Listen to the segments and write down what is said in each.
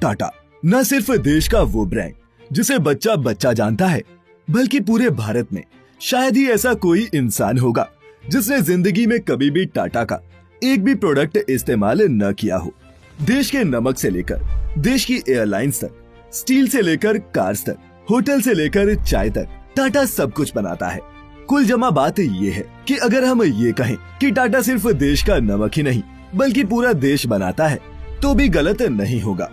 टाटा न सिर्फ देश का वो ब्रांड जिसे बच्चा बच्चा जानता है, बल्कि पूरे भारत में शायद ही ऐसा कोई इंसान होगा जिसने जिंदगी में कभी भी टाटा का एक भी प्रोडक्ट इस्तेमाल न किया हो। देश के नमक से लेकर देश की एयरलाइंस तक, स्टील से लेकर कार्स तक, होटल से लेकर चाय तक, टाटा सब कुछ बनाता है। कुल जमा बात ये है कि अगर हम ये कहें कि टाटा सिर्फ देश का नमक ही नहीं बल्कि पूरा देश बनाता है तो भी गलत नहीं होगा।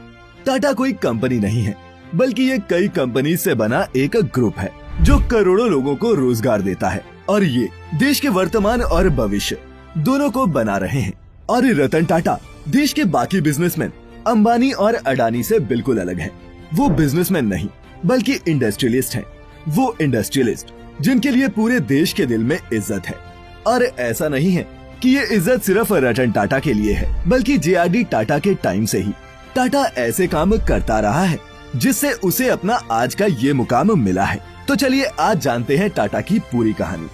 टाटा कोई कंपनी नहीं है, बल्कि ये कई कंपनी से बना एक ग्रुप है जो करोड़ों लोगों को रोजगार देता है और ये देश के वर्तमान और भविष्य दोनों को बना रहे हैं। और रतन टाटा देश के बाकी बिजनेसमैन अंबानी और अडानी से बिल्कुल अलग हैं। वो बिजनेसमैन नहीं बल्कि इंडस्ट्रियलिस्ट हैं। वो इंडस्ट्रियलिस्ट जिनके लिए पूरे देश के दिल में इज्जत है। और ऐसा नहीं है कि ये इज्जत सिर्फ रतन टाटा के लिए है, बल्कि JRD टाटा के टाइम से ही टाटा ऐसे काम करता रहा है जिससे उसे अपना आज का ये मुकाम मिला है। तो चलिए आज जानते हैं टाटा की पूरी कहानी।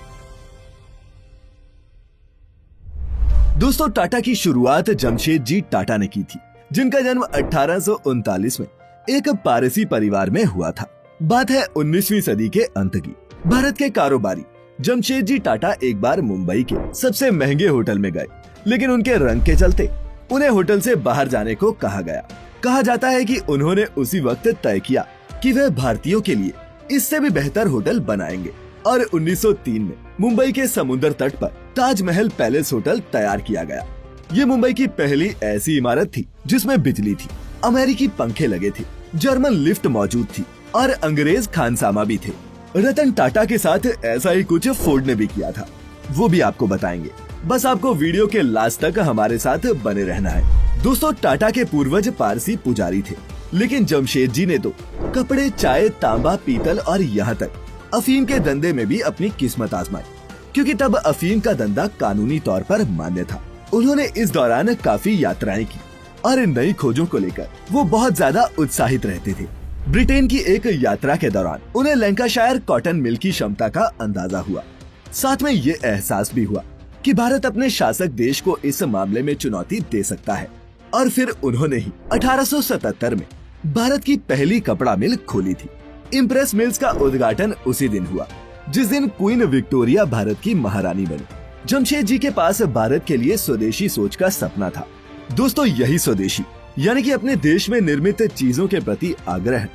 दोस्तों, टाटा की शुरुआत जमशेदजी टाटा ने की थी, जिनका जन्म 1839 में एक पारसी परिवार में हुआ था। बात है 19वीं सदी के अंत की। भारत के कारोबारी जमशेदजी टाटा एक बार मुंबई के सबसे महंगे होटल में गए, लेकिन उनके रंग के चलते उन्हें होटल से बाहर जाने को कहा गया। कहा जाता है कि उन्होंने उसी वक्त तय किया कि वह भारतीयों के लिए इससे भी बेहतर होटल बनाएंगे और 1903 में मुंबई के समुद्र तट पर ताजमहल पैलेस होटल तैयार किया गया। ये मुंबई की पहली ऐसी इमारत थी जिसमें बिजली थी, अमेरिकी पंखे लगे थे, जर्मन लिफ्ट मौजूद थी और अंग्रेज खानसामा भी थे। रतन टाटा के साथ ऐसा ही कुछ फोर्ड ने भी किया था, वो भी आपको बताएंगे। बस आपको वीडियो के लास्ट तक हमारे साथ बने रहना है। दोस्तों, टाटा के पूर्वज पारसी पुजारी थे, लेकिन जमशेदजी ने तो कपड़े, चाय, तांबा, पीतल और यहाँ तक अफीम के धंधे में भी अपनी किस्मत आजमाई, क्योंकि तब अफीम का धंधा कानूनी तौर पर मान्य था। उन्होंने इस दौरान काफी यात्राएं की और नई खोजों को लेकर वो बहुत ज्यादा उत्साहित रहते थे। ब्रिटेन की एक यात्रा के दौरान उन्हें लैंकाशायर कॉटन मिल की क्षमता का अंदाजा हुआ। साथ में ये एहसास भी हुआ कि भारत अपने शासक देश को इस मामले में चुनौती दे सकता है। और फिर उन्होंने ही 1877 में भारत की पहली कपड़ा मिल खोली थी। इम्प्रेस मिल्स का उद्घाटन उसी दिन हुआ जिस दिन क्वीन विक्टोरिया भारत की महारानी बनी। जमशेदजी के पास भारत के लिए स्वदेशी सोच का सपना था। दोस्तों, यही स्वदेशी यानी कि अपने देश में निर्मित चीजों के प्रति आग्रह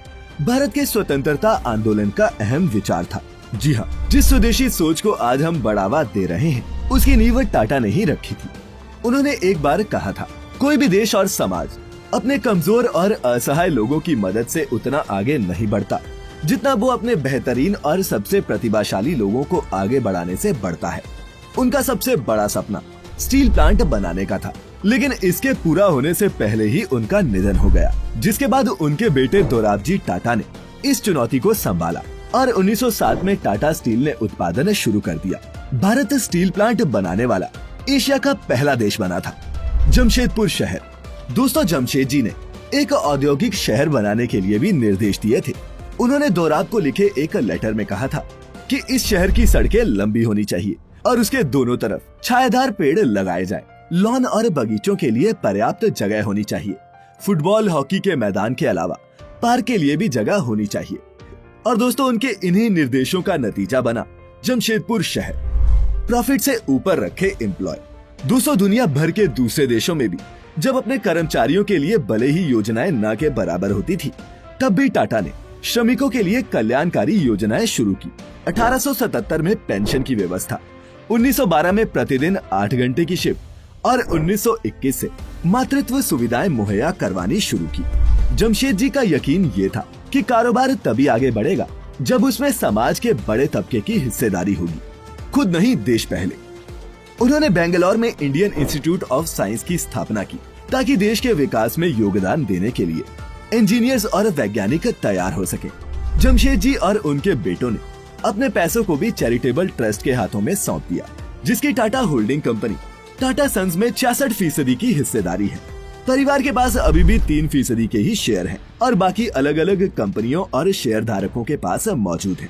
भारत के स्वतंत्रता आंदोलन का अहम विचार था। जी हाँ, जिस स्वदेशी सोच को आज हम बढ़ावा दे रहे हैं उसकी नींव टाटा ने ही रखी थी। उन्होंने एक बार कहा था, कोई भी देश और समाज अपने कमजोर और असहाय लोगों की मदद से उतना आगे नहीं बढ़ता जितना वो अपने बेहतरीन और सबसे प्रतिभाशाली लोगों को आगे बढ़ाने से बढ़ता है। उनका सबसे बड़ा सपना स्टील प्लांट बनाने का था, लेकिन इसके पूरा होने से पहले ही उनका निधन हो गया, जिसके बाद उनके बेटे दोराबजी टाटा ने इस चुनौती को संभाला और 1907 में टाटा स्टील ने उत्पादन शुरू कर दिया। भारत स्टील प्लांट बनाने वाला एशिया का पहला देश बना था। जमशेदपुर शहर। दोस्तों, जमशेदजी ने एक औद्योगिक शहर बनाने के लिए भी निर्देश दिए थे। उन्होंने दोराब को लिखे एक लेटर में कहा था कि इस शहर की सड़कें लंबी होनी चाहिए और उसके दोनों तरफ छायादार पेड़ लगाए जाएं। लॉन और बगीचों के लिए पर्याप्त जगह होनी चाहिए। फुटबॉल, हॉकी के मैदान के अलावा पार्क के लिए भी जगह होनी चाहिए। और दोस्तों, उनके इन्हीं निर्देशों का नतीजा बना जमशेदपुर शहर। प्रॉफिट से ऊपर रखे एम्प्लॉय। दोस्तों, दुनिया भर के दूसरे देशों में भी जब अपने कर्मचारियों के लिए भले ही योजनाएं न के बराबर होती थी, तब भी टाटा ने श्रमिकों के लिए कल्याणकारी योजनाएं शुरू की। 1877 में पेंशन की व्यवस्था, 1912 में प्रतिदिन 8 घंटे की शिफ्ट और 1921 से मातृत्व सुविधाएं मुहैया करवानी शुरू की। जमशेदजी का यकीन ये था कि कारोबार तभी आगे बढ़ेगा जब उसमें समाज के बड़े तबके की हिस्सेदारी होगी, खुद नहीं देश पहले। उन्होंने बेंगलोर में इंडियन इंस्टीट्यूट ऑफ साइंस की स्थापना की ताकि देश के विकास में योगदान देने के लिए इंजीनियर्स और वैज्ञानिक तैयार हो सके। जमशेदजी और उनके बेटों ने अपने पैसों को भी चैरिटेबल ट्रस्ट के हाथों में सौंप दिया, जिसकी Tata holding company Tata sons में 66% की हिस्सेदारी है। परिवार के पास अभी भी 3% के ही शेयर हैं और बाकी अलग अलग कंपनियों और शेयर धारकों के पास मौजूद है।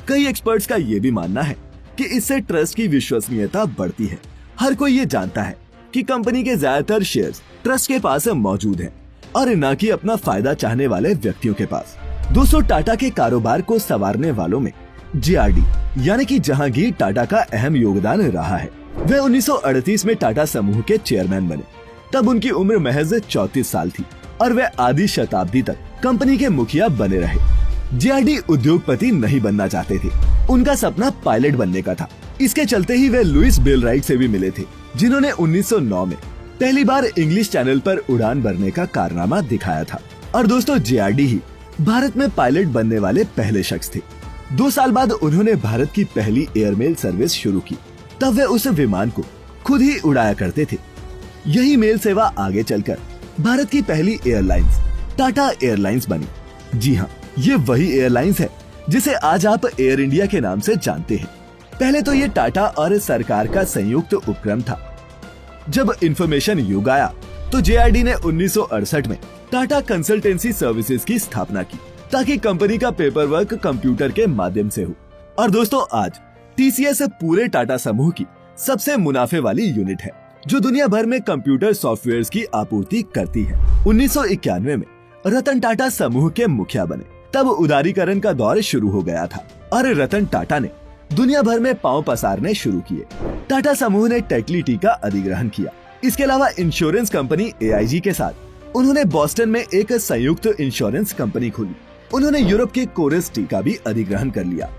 कई एक्सपर्ट्स का ये भी मानना है कि इससे ट्रस्ट की विश्वसनीयता बढ़ती है। हर कोई ये जानता है कि कंपनी के ज्यादातर शेयर्स ट्रस्ट के पास मौजूद हैं, और न कि अपना फायदा चाहने वाले व्यक्तियों के पास। दोस्तों, टाटा के कारोबार को संवारने वालों में JRD यानी कि जहांगीर टाटा का अहम योगदान रहा है। वे 1938 में टाटा समूह के चेयरमैन बने। तब उनकी उम्र महज 34 साल थी और वे आधी शताब्दी तक कंपनी के मुखिया बने रहे। JRD उद्योगपति नहीं बनना चाहते थे, उनका सपना पायलट बनने का था। इसके चलते ही वे लुइस बेलराइट से भी मिले थे, जिन्होंने 1909 में पहली बार इंग्लिश चैनल पर उड़ान भरने का कारनामा दिखाया था। और दोस्तों, JRD ही भारत में पायलट बनने वाले पहले शख्स थे। 2 साल बाद उन्होंने भारत की पहली एयरमेल सर्विस शुरू की। तब वे उस विमान को खुद ही उड़ाया करते थे। यही मेल सेवा आगे चलकर भारत की पहली एयरलाइंस टाटा एयरलाइंस बनी। जी हाँ, ये वही एयरलाइंस है जिसे आज आप एयर इंडिया के नाम से जानते हैं। पहले तो ये टाटा और सरकार का संयुक्त उपक्रम था। जब इंफॉर्मेशन युग आया तो JRD ने 1968 में टाटा कंसल्टेंसी सर्विसेज की स्थापना की, ताकि कंपनी का पेपर वर्क कंप्यूटर के माध्यम से हो। और दोस्तों, आज TCS पूरे टाटा समूह की सबसे मुनाफे वाली यूनिट है, जो दुनिया भर में कंप्यूटर सॉफ्टवेयर्स की आपूर्ति करती है। 1991 में रतन टाटा समूह के मुखिया बने। तब उदारीकरण का दौर शुरू हो गया था और रतन टाटा ने दुनिया भर में पांव पसारने शुरू किए। टाटा समूह ने टेक्लिटी का अधिग्रहण किया। इसके अलावा इंश्योरेंस कंपनी AIG के साथ उन्होंने बॉस्टन में एक संयुक्त इंश्योरेंस कंपनी खोली। उन्होंने यूरोप के कोरस टी का भी अधिग्रहण कर लिया।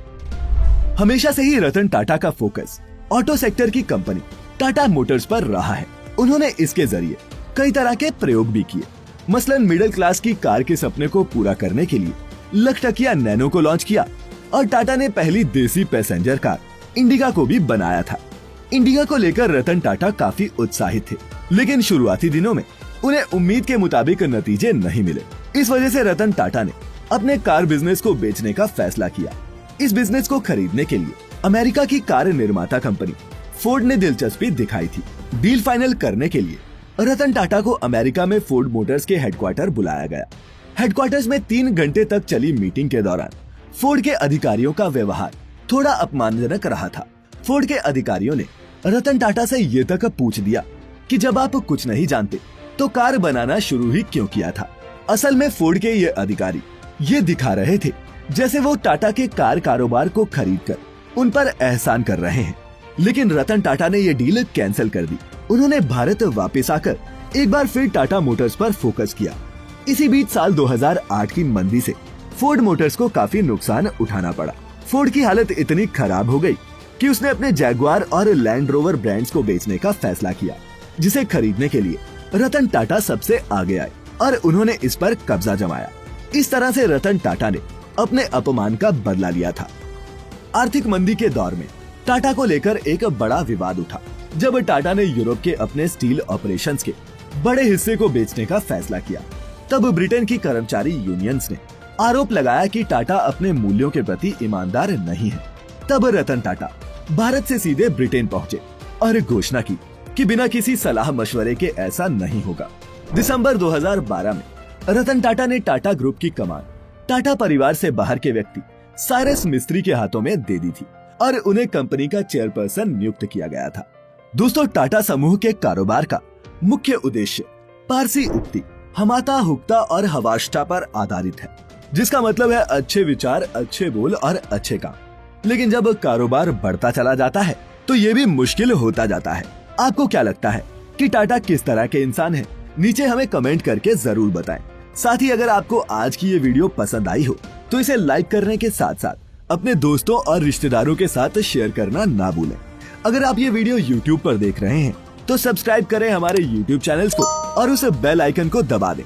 हमेशा से ही रतन टाटा का फोकस ऑटो सेक्टर की कंपनी टाटा मोटर्स पर रहा है। उन्होंने इसके जरिए कई तरह के प्रयोग भी किए। मसलन मिडिल क्लास की कार के सपने को पूरा करने के लिए लखटकिया नैनो को लॉन्च किया और टाटा ने पहली देसी पैसेंजर कार इंडिगा को भी बनाया था। इंडिगा को लेकर रतन टाटा काफी उत्साहित थे, लेकिन शुरुआती दिनों में उन्हें उम्मीद के मुताबिक नतीजे नहीं मिले। इस वजह से रतन टाटा ने अपने कार बिजनेस को बेचने का फैसला किया। इस बिजनेस को खरीदने के लिए अमेरिका की कार निर्माता कंपनी फोर्ड ने दिलचस्पी दिखाई थी। डील फाइनल करने के लिए रतन टाटा को अमेरिका में फोर्ड मोटर्स के हेडक्वार्टर बुलाया गया। हेडक्वार्टर्स में 3 घंटे तक चली मीटिंग के दौरान फोर्ड के अधिकारियों का व्यवहार थोड़ा अपमानजनक रहा था। फोर्ड के अधिकारियों ने रतन टाटा से ये तक पूछ दिया कि जब आप कुछ नहीं जानते तो कार बनाना शुरू ही क्यों किया था। असल में फोर्ड के ये अधिकारी ये दिखा रहे थे जैसे वो टाटा के कार कारोबार को खरीदकर उन पर एहसान कर रहे हैं। लेकिन रतन टाटा ने ये डील कैंसिल कर दी। उन्होंने भारत वापस आकर एक बार फिर टाटा मोटर्स पर फोकस किया। इसी बीच साल 2008 की मंदी से फोर्ड मोटर्स को काफी नुकसान उठाना पड़ा। फोर्ड की हालत इतनी खराब हो गई कि उसने अपने जैगुआर और लैंड रोवर ब्रांड्स को बेचने का फैसला किया, जिसे खरीदने के लिए रतन टाटा सबसे आगे आए और उन्होंने इस पर कब्जा जमाया। इस तरह से रतन टाटा ने अपने अपमान का बदला लिया था। आर्थिक मंदी के दौर में टाटा को लेकर एक बड़ा विवाद उठा, जब टाटा ने यूरोप के अपने स्टील ऑपरेशंस के बड़े हिस्से को बेचने का फैसला किया। तब ब्रिटेन की कर्मचारी यूनियंस ने आरोप लगाया कि टाटा अपने मूल्यों के प्रति ईमानदार नहीं है। तब रतन टाटा भारत से सीधे ब्रिटेन पहुंचे और घोषणा की कि बिना किसी सलाह मशवरे के ऐसा नहीं होगा। दिसंबर 2012 में रतन टाटा ने टाटा ग्रुप की कमान टाटा परिवार से बाहर के व्यक्ति साइरस मिस्त्री के हाथों में दे दी थी और उन्हें कंपनी का चेयरपर्सन नियुक्त किया गया था। दोस्तों, टाटा समूह के कारोबार का मुख्य उद्देश्य पारसी उक्ति हमाता हुक्ता और हवाष्टा पर आधारित है, जिसका मतलब है अच्छे विचार, अच्छे बोल और अच्छे काम। लेकिन जब कारोबार बढ़ता चला जाता है तो ये भी मुश्किल होता जाता है। आपको क्या लगता है कि टाटा किस तरह के इंसान हैं? नीचे हमें कमेंट करके जरूर बताएं। साथ ही अगर आपको आज की ये वीडियो पसंद आई हो तो इसे लाइक करने के साथ साथ अपने दोस्तों और रिश्तेदारों के साथ शेयर करना ना भूलें। अगर आप ये वीडियो YouTube पर देख रहे हैं तो सब्सक्राइब करें हमारे YouTube चैनल को और उस बेल आइकन को दबा दें